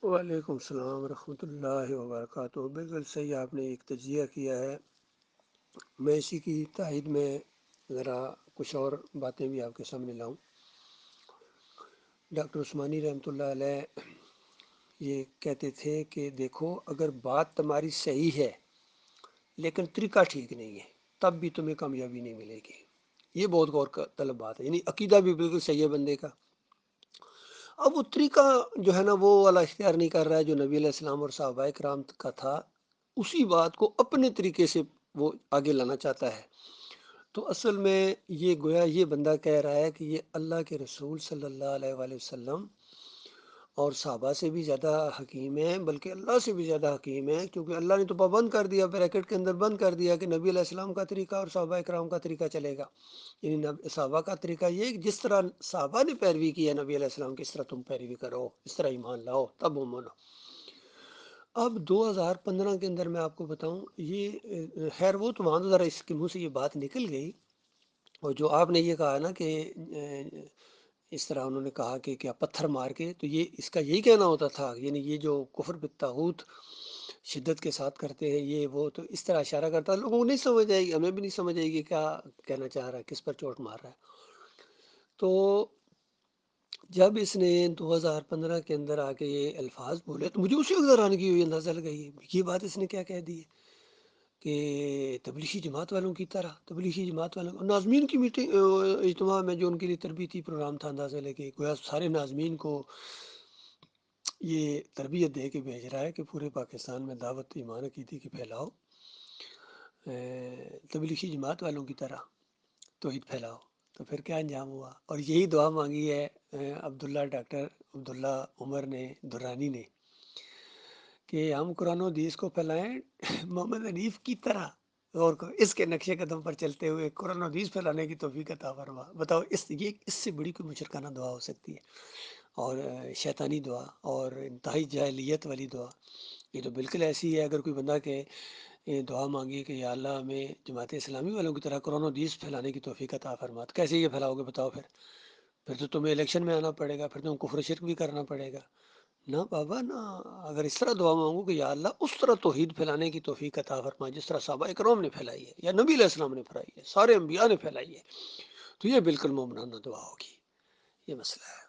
وعلیکم السلام ورحمۃ اللہ وبرکاتہ۔ بالکل صحیح آپ نے ایک تجزیہ کیا ہے۔ میں اسی کی تائید میں ذرا کچھ اور باتیں بھی آپ کے سامنے لاؤں۔ ڈاکٹر عثمانی رحمۃ اللہ علیہ یہ کہتے تھے کہ دیکھو، اگر بات تمہاری صحیح ہے لیکن طریقہ ٹھیک نہیں ہے تب بھی تمہیں کامیابی نہیں ملے گی۔ یہ بہت غور کا طلب بات ہے، یعنی عقیدہ بھی بالکل صحیح ہے بندے کا، اب وہ طریقہ جو ہے نا وہ والا اختیار نہیں کر رہا ہے جو نبی علیہ السلام اور صحابہ کرام کا تھا، اسی بات کو اپنے طریقے سے وہ آگے لانا چاہتا ہے۔ تو اصل میں یہ گویا یہ بندہ کہہ رہا ہے کہ یہ اللہ کے رسول صلی اللہ علیہ وآلہ وسلم اور صحابہ سے بھی زیادہ حکیم ہے، بلکہ اللہ سے بھی زیادہ حکیم ہے، کیونکہ اللہ نے تو پابند کر دیا، بریکٹ کے اندر بند کر دیا کہ نبی علیہ السلام کا طریقہ اور صحابہ کرام کا طریقہ چلے گا۔ یعنی صحابہ کا طریقہ یہ کہ جس طرح صحابہ نے پیروی کی ہے نبی علیہ السلام کی، اس طرح تم پیروی کرو، اس طرح ایمان لاؤ تب مومن ہو۔ اب 2015 کے اندر میں آپ کو بتاؤں، یہ خیر وہ تو وہاں ذرا اس کے منہ سے یہ بات نکل گئی، اور جو آپ نے یہ کہا نا کہ اس طرح انہوں نے کہا کہ کیا پتھر مار کے، تو یہ اس کا یہی کہنا ہوتا تھا، یعنی یہ جو کفر بالطاغوت شدت کے ساتھ کرتے ہیں یہ وہ، تو اس طرح اشارہ کرتا ہے، لوگوں کو نہیں سمجھ آئے گی، ہمیں بھی نہیں سمجھ آئے گی کیا کہنا چاہ رہا ہے، کس پر چوٹ مار رہا ہے۔ تو جب اس نے 2015 کے اندر آ کے یہ الفاظ بولے تو مجھے اسی وقت حیرانگی ہوئی، اندازہ لگائی یہ بات اس نے کیا کہہ دی ہے کہ تبلیغی جماعت والوں کی طرح، تبلیغی جماعت والوں ناظمین کی میٹنگ اجتماع میں جو ان کے لیے تربیتی پروگرام تھا، اندازہ لگے گویا سارے ناظمین کو یہ تربیت دے کے بھیج رہا ہے کہ پورے پاکستان میں دعوت ایمان عقیدے کی پھیلاؤ، تبلیغی جماعت والوں کی طرح توحید پھیلاؤ۔ تو پھر کیا انجام ہوا؟ اور یہی دعا مانگی ہے ڈاکٹر عبداللہ عمر نے درانی نے کہ ہم قرآن و حدیث کو پھیلائیں محمد حنیف کی طرح، اور اس کے نقشے قدم پر چلتے ہوئے قرآن و حدیث پھیلانے کی توفیق عطا فرما۔ بتاؤ اس سے بڑی کوئی مشرکانہ دعا ہو سکتی ہے؟ اور شیطانی دعا اور انتہائی جاہلیت والی دعا، یہ تو بالکل ایسی ہے۔ اگر کوئی بندہ کہ دعا مانگی کہ یا اللہ ہمیں جماعت اسلامی والوں کی طرح قرآن و حدیث پھیلانے کی توفیق عطا فرما، تو کیسے یہ پھیلاؤ گے بتاؤ؟ پھر تو تمہیں الیکشن میں آنا پڑے گا، پھر تمہیں کفر شرک بھی کرنا پڑے گا۔ نہ بابا نہ، اگر اس طرح دعا مانگو کہ یا اللہ اس طرح توحید پھیلانے کی توفیق عطا فرما جس طرح صحابہ کرام نے پھیلائی ہے یا نبی علیہ السلام نے پھیلائی ہے، سارے انبیاء نے پھیلائی ہے، تو یہ بالکل مومنانہ دعا ہوگی۔ یہ مسئلہ ہے۔